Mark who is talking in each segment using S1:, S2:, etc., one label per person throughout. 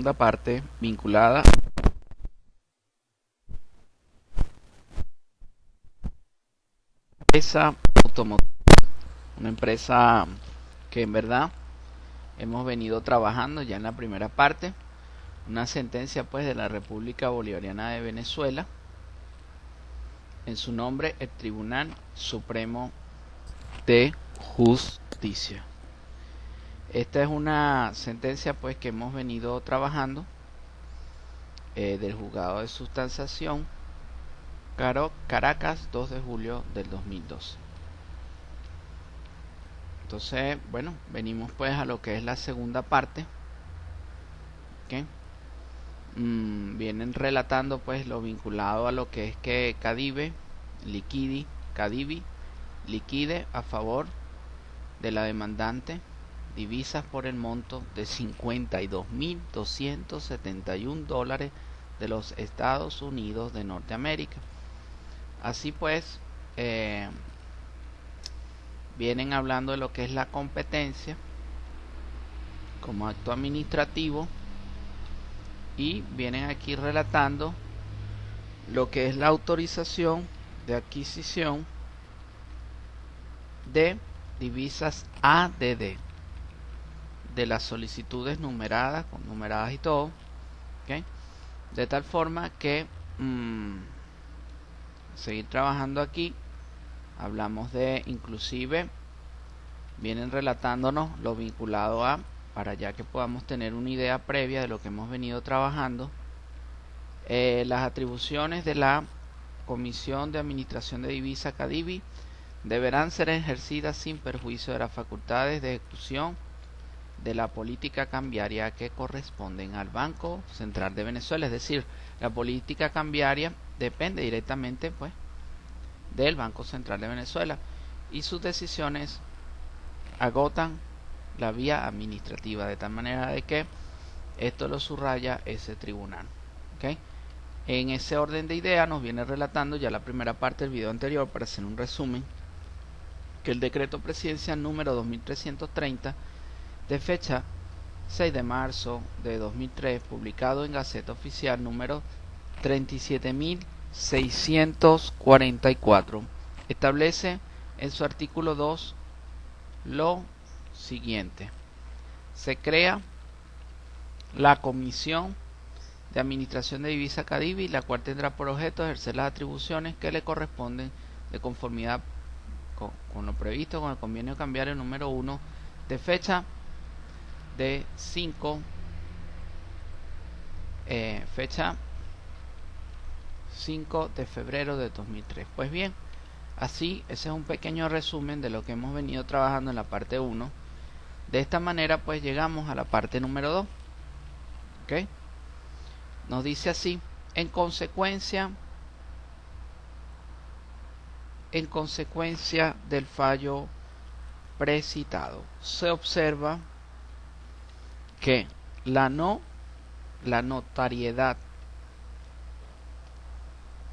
S1: segunda parte vinculada a la empresa automotriz, una empresa que en verdad hemos venido trabajando ya en la primera parte, una sentencia pues de la República Bolivariana de Venezuela, en su nombre el Tribunal Supremo de Justicia. Esta es una sentencia pues que hemos venido trabajando del juzgado de sustanciación Caracas, 2 de julio del 2012. Entonces, bueno, venimos pues a lo que es la segunda parte. ¿Okay? Vienen relatando pues lo vinculado a lo que es que Cadivi liquide a favor de la demandante divisas por el monto de $52.271 de los Estados Unidos de Norteamérica. Así pues, vienen hablando de lo que es la competencia como acto administrativo y vienen aquí relatando lo que es la autorización de adquisición de divisas ADD, de las solicitudes numeradas, con numeradas y todo, ¿okay? De tal forma que seguir trabajando aquí, hablamos de, inclusive vienen relatándonos lo vinculado a, para ya que podamos tener una idea previa de lo que hemos venido trabajando, las atribuciones de la Comisión de Administración de Divisas Cadivi deberán ser ejercidas sin perjuicio de las facultades de ejecución de la política cambiaria que corresponden al Banco Central de Venezuela. Es decir, la política cambiaria depende directamente pues del Banco Central de Venezuela y sus decisiones agotan la vía administrativa, de tal manera de que esto lo subraya ese tribunal. ¿Okay? En ese orden de ideas nos viene relatando ya la primera parte del video anterior, para hacer un resumen, que el decreto presidencial número 2330 de fecha 6 de marzo de 2003, publicado en Gaceta Oficial número 37.644, establece en su artículo 2 lo siguiente: se crea la Comisión de Administración de Divisa Cadivi, la cual tendrá por objeto ejercer las atribuciones que le corresponden de conformidad con lo previsto con el convenio cambiario número 1 de fecha de 5 de febrero de 2003. Pues bien, así ese es un pequeño resumen de lo que hemos venido trabajando en la parte 1. De esta manera pues llegamos a la parte número 2. ¿Okay? Nos dice así: en consecuencia del fallo precitado, se observa que la notariedad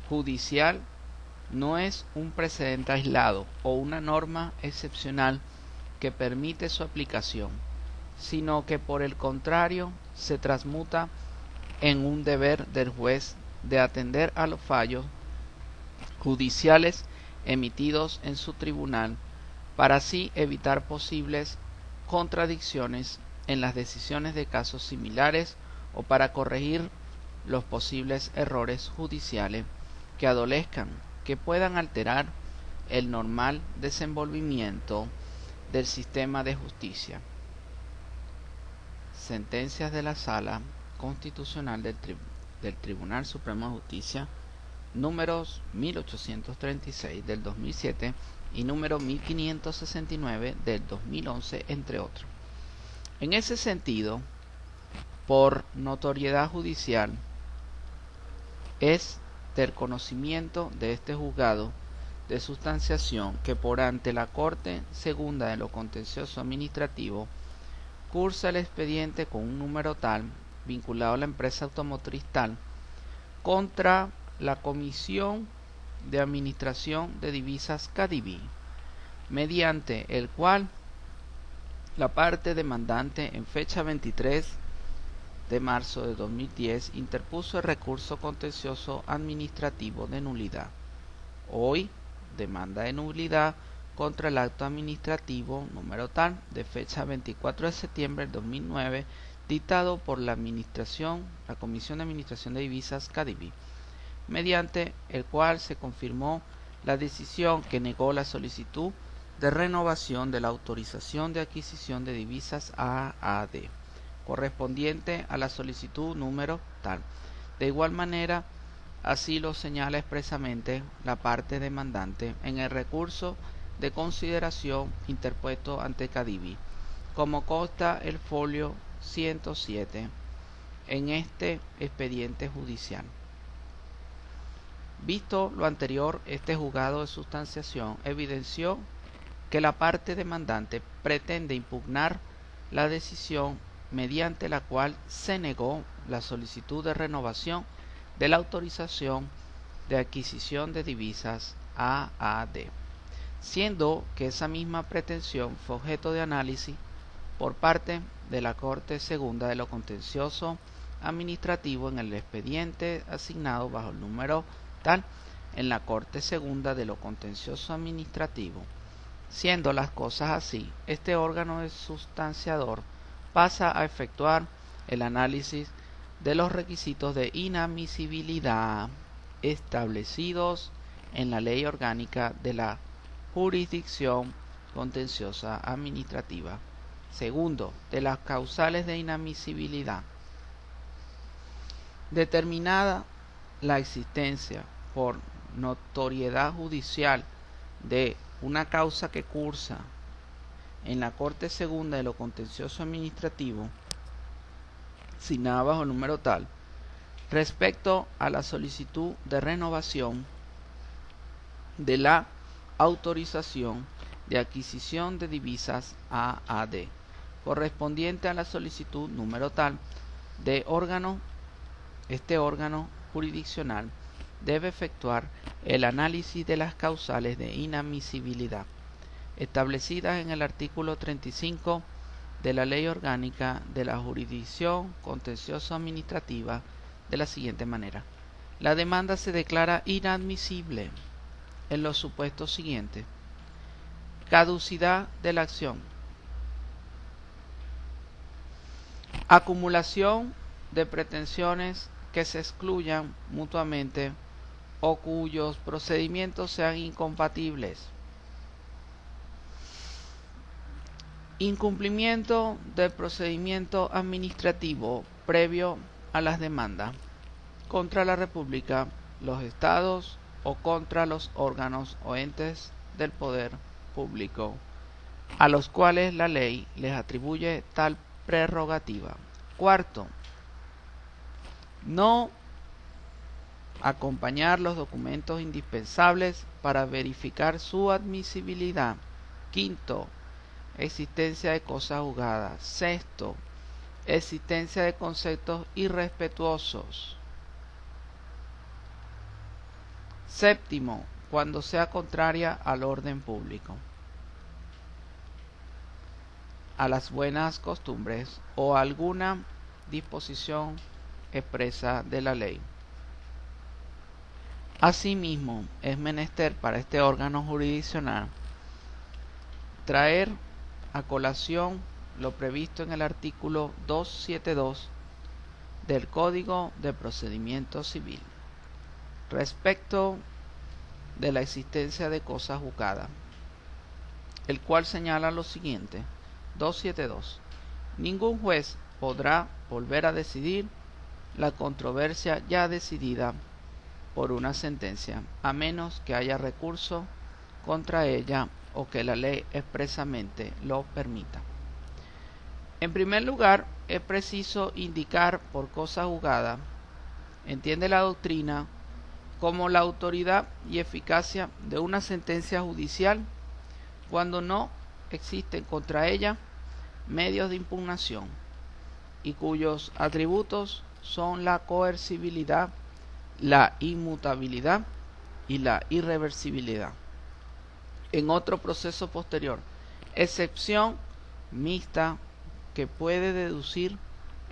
S1: judicial no es un precedente aislado o una norma excepcional que permite su aplicación, sino que por el contrario se transmuta en un deber del juez de atender a los fallos judiciales emitidos en su tribunal, para así evitar posibles contradicciones en las decisiones de casos similares o para corregir los posibles errores judiciales que adolezcan, que puedan alterar el normal desenvolvimiento del sistema de justicia. Sentencias de la Sala Constitucional del Tribunal Supremo de Justicia números 1836 del 2007 y número 1569 del 2011, entre otros. En ese sentido, por notoriedad judicial, es del conocimiento de este juzgado de sustanciación que por ante la Corte Segunda de lo Contencioso Administrativo cursa el expediente con un número tal, vinculado a la empresa automotriz tal, contra la Comisión de Administración de Divisas Cadivi, mediante el cual la parte demandante en fecha 23 de marzo de 2010 interpuso el recurso contencioso administrativo de nulidad. Hoy, demanda de nulidad contra el acto administrativo número tal de fecha 24 de septiembre de 2009 dictado por la Comisión de Administración de Divisas CADIVI, mediante el cual se confirmó la decisión que negó la solicitud de renovación de la autorización de adquisición de divisas AAD, correspondiente a la solicitud número tal. De igual manera, así lo señala expresamente la parte demandante en el recurso de consideración interpuesto ante CADIVI, como consta el folio 107 en este expediente judicial. Visto lo anterior, este juzgado de sustanciación evidenció que la parte demandante pretende impugnar la decisión mediante la cual se negó la solicitud de renovación de la autorización de adquisición de divisas AAD, siendo que esa misma pretensión fue objeto de análisis por parte de la Corte Segunda de lo Contencioso Administrativo en el expediente asignado bajo el número tal en la Corte Segunda de lo Contencioso Administrativo. Siendo las cosas así, este órgano de sustanciador pasa a efectuar el análisis de los requisitos de inadmisibilidad establecidos en la Ley Orgánica de la Jurisdicción Contenciosa Administrativa. Segundo, de las causales de inadmisibilidad. Determinada la existencia por notoriedad judicial de una causa que cursa en la Corte Segunda de lo Contencioso Administrativo, asignada bajo el número tal, respecto a la solicitud de renovación de la autorización de adquisición de divisas AAD, correspondiente a la solicitud número tal de este órgano jurisdiccional debe efectuar el análisis de las causales de inadmisibilidad establecidas en el artículo 35 de la Ley Orgánica de la Jurisdicción Contencioso Administrativa de la siguiente manera. La demanda se declara inadmisible en los supuestos siguientes: caducidad de la acción, acumulación de pretensiones que se excluyan mutuamente o cuyos procedimientos sean incompatibles, incumplimiento del procedimiento administrativo previo a las demandas contra la República, los estados o contra los órganos o entes del poder público a los cuales la ley les atribuye tal prerrogativa. Cuarto, no acompañar los documentos indispensables para verificar su admisibilidad. Quinto, existencia de cosas juzgadas. Sexto, existencia de conceptos irrespetuosos. Séptimo, cuando sea contraria al orden público, a las buenas costumbres o a alguna disposición expresa de la ley. Asimismo, es menester para este órgano jurisdiccional traer a colación lo previsto en el artículo 272 del Código de Procedimiento Civil respecto de la existencia de cosas juzgadas, el cual señala lo siguiente: 272. Ningún juez podrá volver a decidir la controversia ya decidida por una sentencia, a menos que haya recurso contra ella o que la ley expresamente lo permita. En primer lugar, es preciso indicar por cosa juzgada, entiende la doctrina, como la autoridad y eficacia de una sentencia judicial cuando no existen contra ella medios de impugnación y cuyos atributos son la coercibilidad, la inmutabilidad y la irreversibilidad. En otro proceso posterior, excepción mixta que puede deducir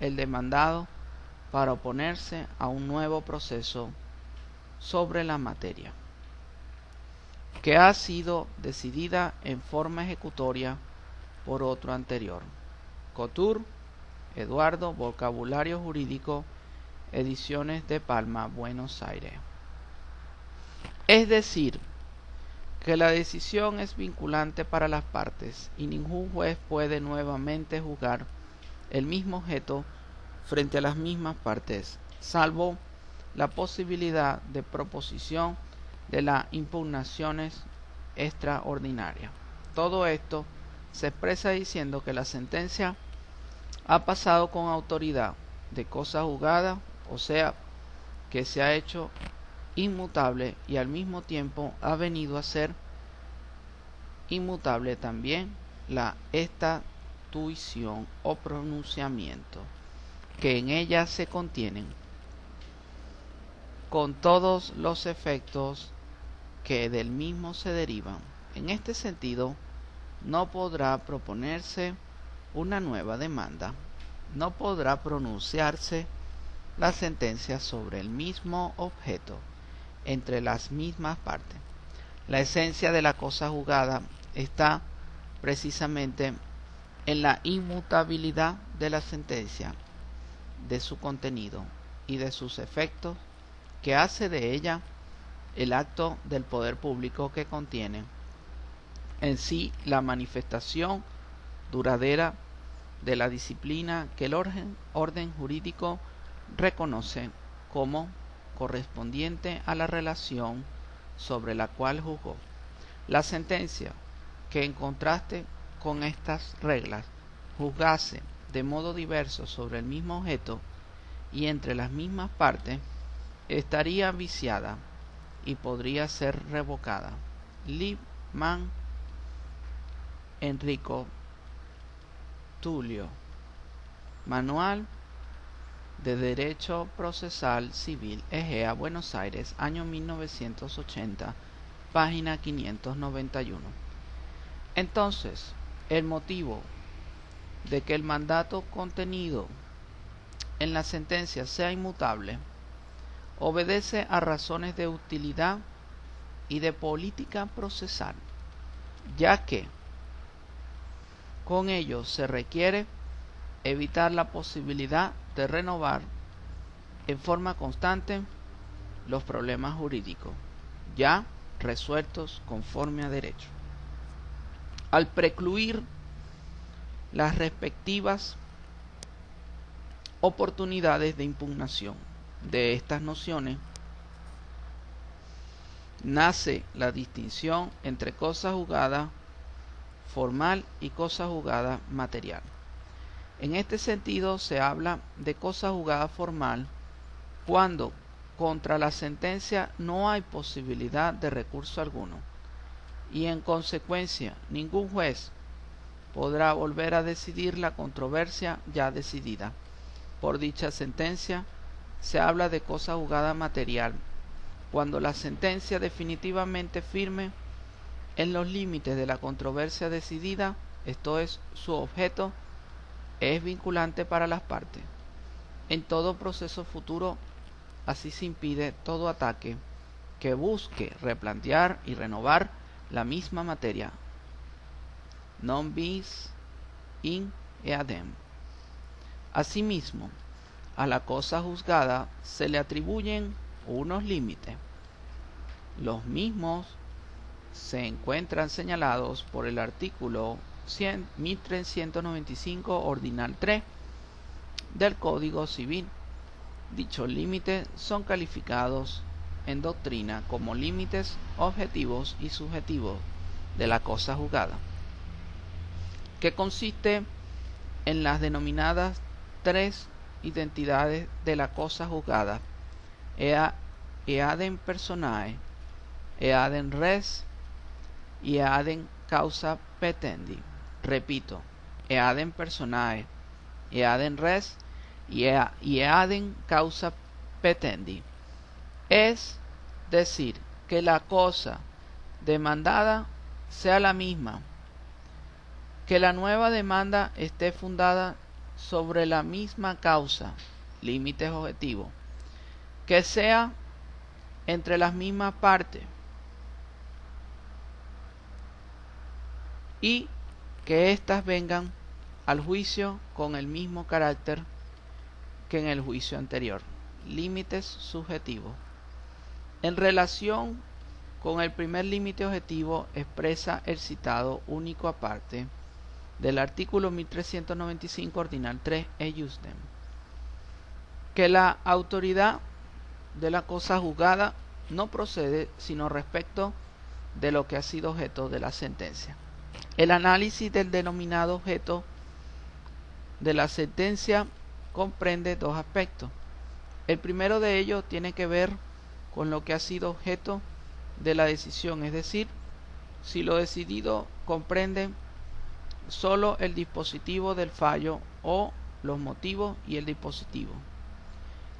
S1: el demandado para oponerse a un nuevo proceso sobre la materia, que ha sido decidida en forma ejecutoria por otro anterior. Couture, Eduardo, Vocabulario Jurídico, Ediciones de Palma, Buenos Aires. Es decir, que la decisión es vinculante para las partes y ningún juez puede nuevamente juzgar el mismo objeto frente a las mismas partes, salvo la posibilidad de proposición de las impugnaciones extraordinarias. Todo esto se expresa diciendo que la sentencia ha pasado con autoridad de cosa juzgada, o sea, que se ha hecho inmutable y al mismo tiempo ha venido a ser inmutable también la estatuición o pronunciamiento que en ella se contienen, con todos los efectos que del mismo se derivan. En este sentido, no podrá proponerse una nueva demanda, no podrá pronunciarse la sentencia sobre el mismo objeto entre las mismas partes. La esencia de la cosa juzgada está precisamente en la inmutabilidad de la sentencia, de su contenido y de sus efectos, que hace de ella el acto del poder público que contiene en sí la manifestación duradera de la disciplina que el orden jurídico reconoce como correspondiente a la relación sobre la cual juzgó. La sentencia que, en contraste con estas reglas, juzgase de modo diverso sobre el mismo objeto y entre las mismas partes, estaría viciada y podría ser revocada. Lippmann, Enrico Tulio, Manual de Derecho Procesal Civil, EGEA, Buenos Aires, año 1980, página 591. Entonces, el motivo de que el mandato contenido en la sentencia sea inmutable obedece a razones de utilidad y de política procesal, ya que con ello se requiere evitar la posibilidad de renovar en forma constante los problemas jurídicos ya resueltos conforme a derecho. Al precluir las respectivas oportunidades de impugnación de estas nociones, nace la distinción entre cosa juzgada formal y cosa juzgada material. En este sentido se habla de cosa juzgada formal cuando contra la sentencia no hay posibilidad de recurso alguno y en consecuencia ningún juez podrá volver a decidir la controversia ya decidida. Por dicha sentencia se habla de cosa juzgada material cuando la sentencia definitivamente firme en los límites de la controversia decidida, esto es, su objeto, es vinculante para las partes. En todo proceso futuro, así se impide todo ataque que busque replantear y renovar la misma materia. Non bis in eadem. Asimismo, a la cosa juzgada se le atribuyen unos límites. Los mismos se encuentran señalados por el artículo 1395 ordinal 3 del Código Civil. Dichos límites son calificados en doctrina como límites objetivos y subjetivos de la cosa juzgada, que consiste en las denominadas tres identidades de la cosa juzgada: eadem personae, eadem res y eadem causa petendi. Repito, eadem personae, eadem res y eadem causa petendi. Es decir, que la cosa demandada sea la misma, que la nueva demanda esté fundada sobre la misma causa, límites objetivos, que sea entre las mismas partes y que éstas vengan al juicio con el mismo carácter que en el juicio anterior. Límites subjetivos. En relación con el primer límite objetivo, expresa el citado único aparte del artículo 1395 ordinal 3 ejusdem, que la autoridad de la cosa juzgada no procede sino respecto de lo que ha sido objeto de la sentencia. El análisis del denominado objeto de la sentencia comprende dos aspectos. El primero de ellos tiene que ver con lo que ha sido objeto de la decisión, es decir, si lo decidido comprende solo el dispositivo del fallo o los motivos y el dispositivo.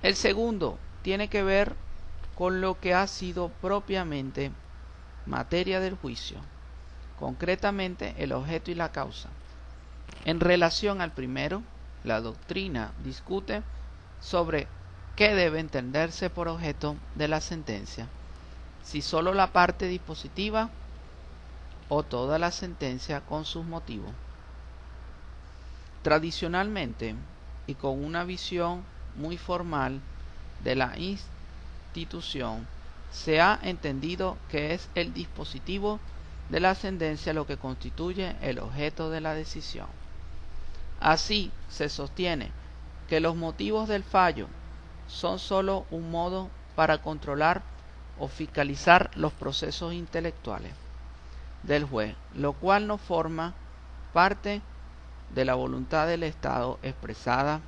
S1: El segundo tiene que ver con lo que ha sido propiamente materia del juicio, concretamente el objeto y la causa. En relación al primero, la doctrina discute sobre qué debe entenderse por objeto de la sentencia, si solo la parte dispositiva o toda la sentencia con sus motivos. Tradicionalmente, y con una visión muy formal de la institución, se ha entendido que es el dispositivo de la sentencia lo que constituye el objeto de la decisión. Así se sostiene que los motivos del fallo son sólo un modo para controlar o fiscalizar los procesos intelectuales del juez, lo cual no forma parte de la voluntad del Estado expresada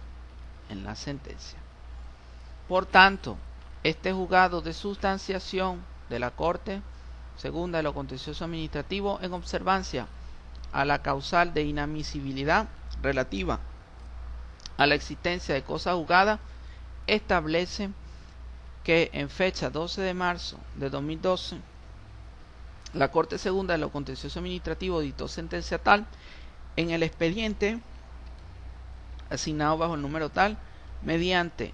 S1: en la sentencia. Por tanto, este juzgado de sustanciación de la Corte Segunda de lo Contencioso Administrativo, en observancia a la causal de inadmisibilidad relativa a la existencia de cosa juzgada, establece que en fecha 12 de marzo de 2012 la Corte Segunda de lo Contencioso Administrativo dictó sentencia tal en el expediente asignado bajo el número tal, mediante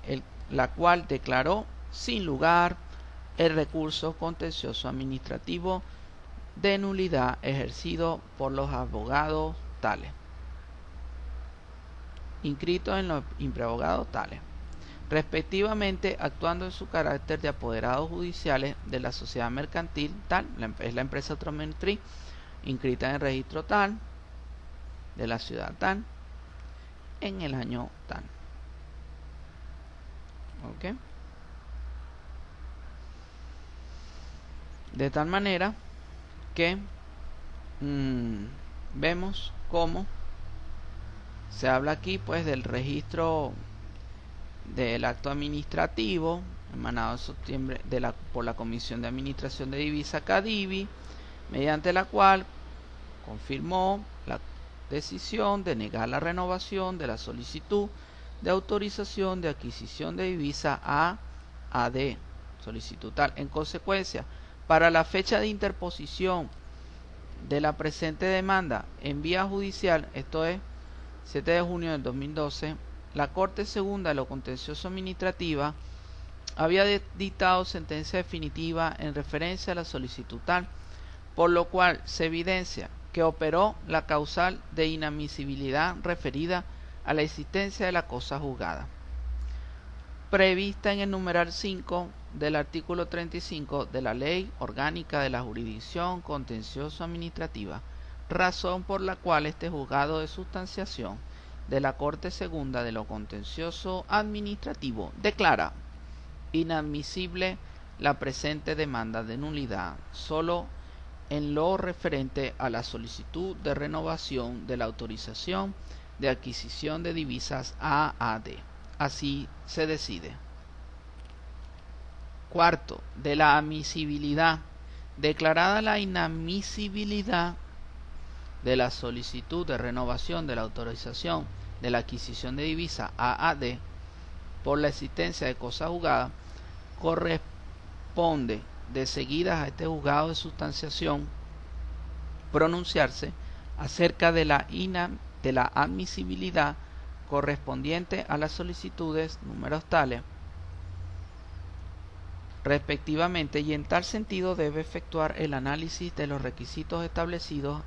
S1: la cual declaró sin lugar el recurso contencioso administrativo de nulidad ejercido por los abogados tales, inscritos en los impreabogados tales, respectivamente, actuando en su carácter de apoderados judiciales de la sociedad mercantil tal, es la empresa Automotriz, inscrita en el registro tal, de la ciudad tal, en el año tal. ¿Ok? De tal manera que vemos cómo se habla aquí pues del registro del acto administrativo emanado en septiembre por la Comisión de Administración de Divisa CADIVI, mediante la cual confirmó la decisión de negar la renovación de la solicitud de autorización de adquisición de divisa a AD, solicitud tal. En consecuencia, para la fecha de interposición de la presente demanda en vía judicial, esto es 7 de junio del 2012, la Corte Segunda de lo Contencioso Administrativa había dictado sentencia definitiva en referencia a la solicitud tal, por lo cual se evidencia que operó la causal de inadmisibilidad referida a la existencia de la cosa juzgada, prevista en el numeral 5 del artículo 35 de la Ley Orgánica de la Jurisdicción Contencioso Administrativa, razón por la cual este juzgado de sustanciación de la Corte Segunda de lo Contencioso Administrativo declara inadmisible la presente demanda de nulidad solo en lo referente a la solicitud de renovación de la autorización de adquisición de divisas AAD. Así se decide. Cuarto, de la admisibilidad. Declarada la inadmisibilidad de la solicitud de renovación de la autorización de la adquisición de divisa AAD por la existencia de cosa juzgada, corresponde de seguidas a este juzgado de sustanciación pronunciarse acerca de la admisibilidad correspondiente a las solicitudes números tales respectivamente, y en tal sentido debe efectuar el análisis de los requisitos establecidos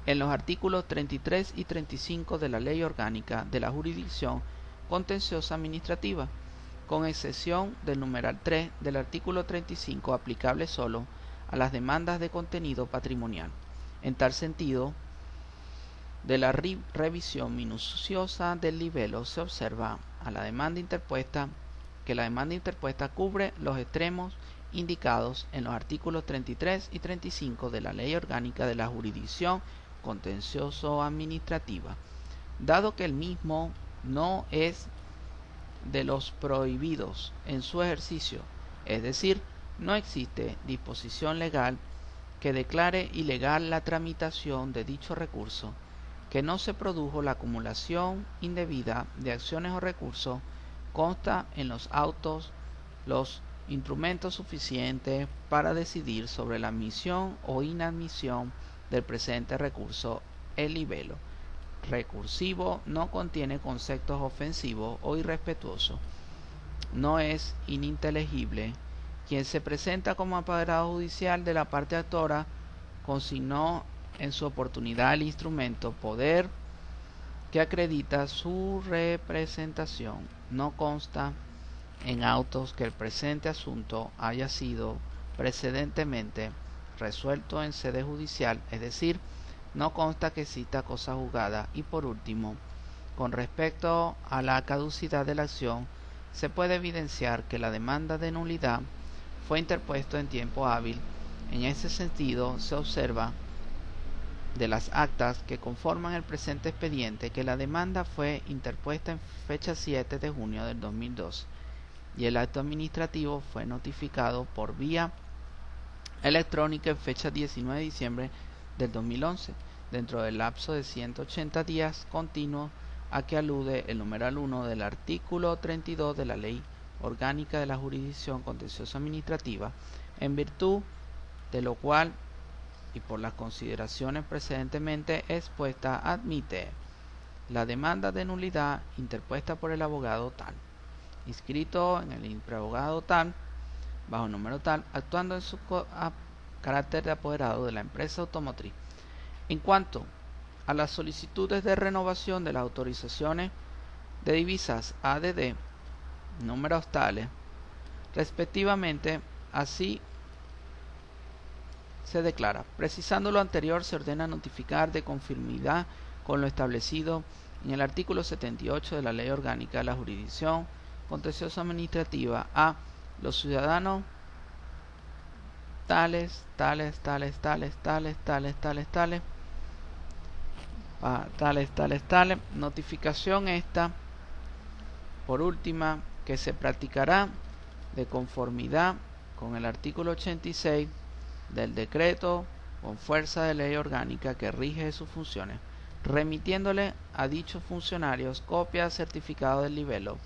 S1: en los artículos 33 y 35 de la Ley Orgánica de la Jurisdicción Contenciosa Administrativa, con excepción del numeral 3 del artículo 35, aplicable solo a las demandas de contenido patrimonial. En tal sentido, de la revisión minuciosa del libelo se observa a la demanda interpuesta que la demanda interpuesta cubre los extremos indicados en los artículos 33 y 35 de la Ley Orgánica de la Jurisdicción Contencioso Administrativa, dado que el mismo no es de los prohibidos en su ejercicio, es decir, no existe disposición legal que declare ilegal la tramitación de dicho recurso, que no se produjo la acumulación indebida de acciones o recursos, consta en los autos los instrumentos suficientes para decidir sobre la admisión o inadmisión del presente recurso. El libelo recursivo no contiene conceptos ofensivos o irrespetuosos. No es ininteligible. Quien se presenta como apoderado judicial de la parte actora consignó en su oportunidad el instrumento poder que acredita su representación. No consta en autos que el presente asunto haya sido precedentemente resuelto en sede judicial, es decir, no consta que exista cosa juzgada. Y por último, con respecto a la caducidad de la acción, se puede evidenciar que la demanda de nulidad fue interpuesta en tiempo hábil. En ese sentido, se observa de las actas que conforman el presente expediente que la demanda fue interpuesta en fecha 7 de junio del 2012 y el acto administrativo fue notificado por vía electrónica en fecha 19 de diciembre del 2011, dentro del lapso de 180 días continuos a que alude el numeral 1 del artículo 32 de la Ley Orgánica de la Jurisdicción Contenciosa Administrativa, en virtud de lo cual y por las consideraciones precedentemente expuestas admite la demanda de nulidad interpuesta por el abogado tal, inscrito en el impreabogado tal, bajo número tal, actuando en su carácter de apoderado de la empresa automotriz. En cuanto a las solicitudes de renovación de las autorizaciones de divisas ADD, números tales, respectivamente, así se declara. Precisando lo anterior, se ordena notificar de conformidad con lo establecido en el artículo 78 de la Ley Orgánica de la Jurisdicción Contenciosa Administrativa a los ciudadanos tales notificación esta por última que se practicará de conformidad con el artículo 86 del decreto con fuerza de ley orgánica que rige sus funciones, remitiéndole a dichos funcionarios copia certificado del libelo,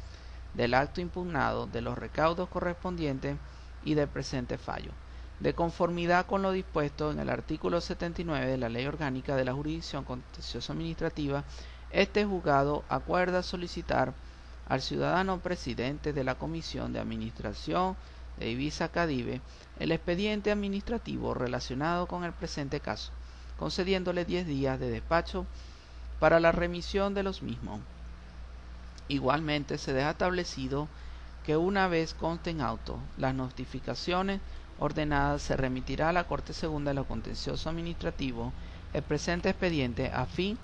S1: del acto impugnado, de los recaudos correspondientes y del presente fallo. De conformidad con lo dispuesto en el artículo 79 de la Ley Orgánica de la Jurisdicción Contenciosa Administrativa, este juzgado acuerda solicitar al ciudadano presidente de la Comisión de Administración de Divisa Cadive el expediente administrativo relacionado con el presente caso, concediéndole 10 días de despacho para la remisión de los mismos. Igualmente se deja establecido que una vez consten auto las notificaciones ordenadas, se remitirá a la Corte Segunda de lo Contencioso Administrativo el presente expediente a fin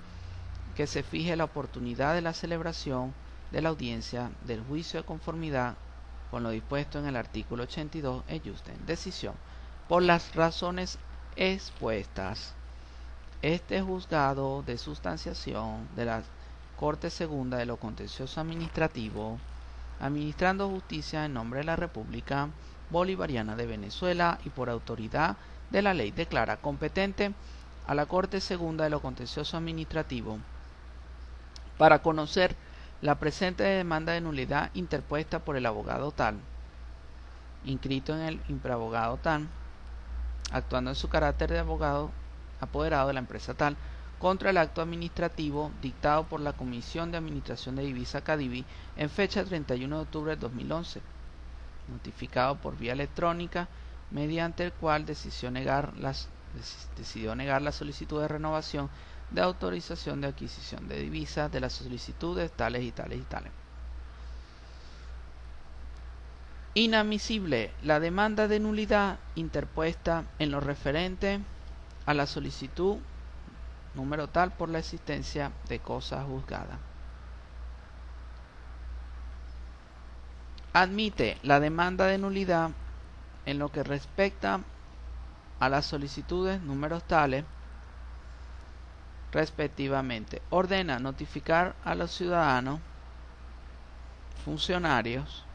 S1: que se fije la oportunidad de la celebración de la audiencia del juicio de conformidad con lo dispuesto en el artículo 82 Ejusten. Decisión. Por las razones expuestas, este juzgado de sustanciación de la Corte Segunda de lo Contencioso Administrativo, administrando justicia en nombre de la República Bolivariana de Venezuela y por autoridad de la ley, declara competente a la Corte Segunda de lo Contencioso Administrativo para conocer la presente demanda de nulidad interpuesta por el abogado tal, inscrito en el impreabogado tal, actuando en su carácter de abogado apoderado de la empresa tal, contra el acto administrativo dictado por la Comisión de Administración de Divisa CADIVI en fecha 31 de octubre de 2011, notificado por vía electrónica, mediante el cual decidió negar la solicitud de renovación de autorización de adquisición de divisas de las solicitudes tales y tales y tales. Inadmisible la demanda de nulidad interpuesta en lo referente a la solicitud número tal por la existencia de cosa juzgada. Admite la demanda de nulidad en lo que respecta a las solicitudes números tales respectivamente. Ordena notificar a los ciudadanos, funcionarios,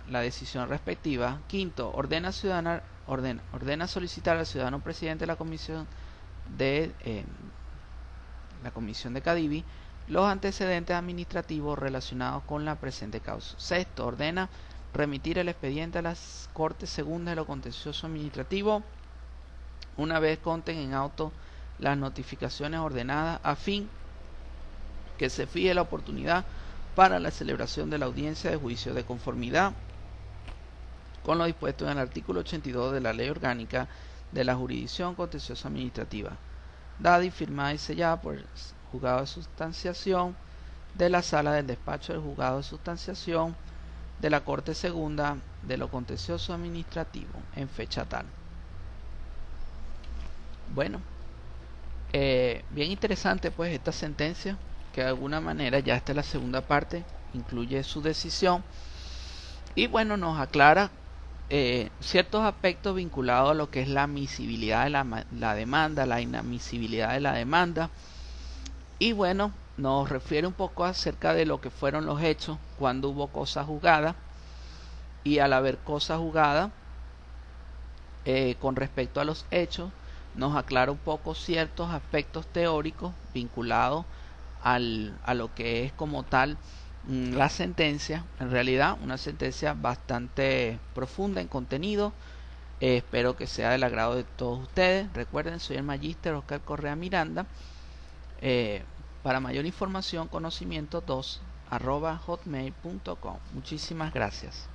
S1: la decisión respectiva. Quinto, ordena solicitar al ciudadano presidente de la comisión de CADIVI los antecedentes administrativos relacionados con la presente causa. Sexto, ordena remitir el expediente a las Cortes Segundas de lo Contencioso Administrativo una vez conten en auto las notificaciones ordenadas, a fin que se fije la oportunidad para la celebración de la audiencia de juicio de conformidad con lo dispuesto en el artículo 82 de la Ley Orgánica de la Jurisdicción Contenciosa Administrativa, dada y firmada y sellada por el Juzgado de Sustanciación de la Sala del Despacho del Juzgado de Sustanciación de la Corte Segunda de lo Contencioso Administrativo en fecha tal. Bueno, bien interesante pues esta sentencia, que de alguna manera ya esta es la segunda parte, incluye su decisión y bueno, nos aclara ciertos aspectos vinculados a lo que es la admisibilidad de la demanda, la inadmisibilidad de la demanda, y bueno, nos refiere un poco acerca de lo que fueron los hechos cuando hubo cosa juzgada, y al haber cosa juzgada con respecto a los hechos, nos aclara un poco ciertos aspectos teóricos vinculados a lo que es como tal la sentencia. En realidad una sentencia bastante profunda en contenido. Espero que sea del agrado de todos ustedes. Recuerden, soy el Magíster Oscar Correa Miranda. Para mayor información, conocimiento2@hotmail.com. Muchísimas gracias.